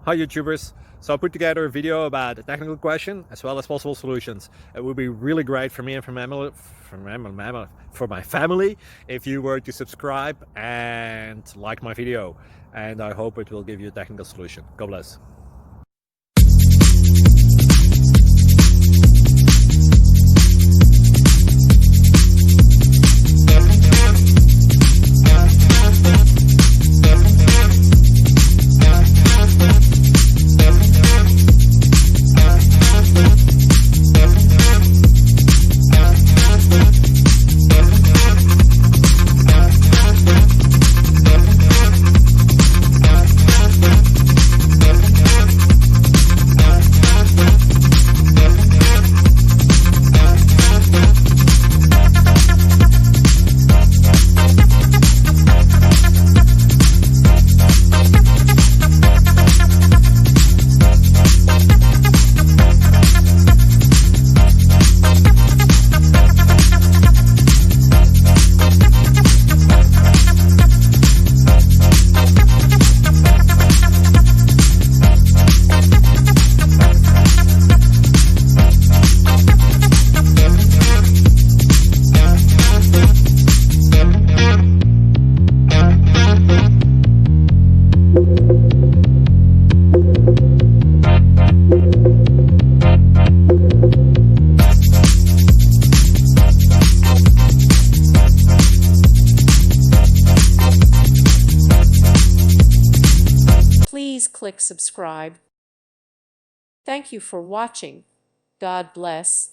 Hi YouTubers. So I put together a video about a technical question as well as possible solutions. It would be really great for me and for my family if you were to subscribe and like my video. And I hope it will give you a technical solution. God bless. Please click subscribe. Thank you for watching. God bless.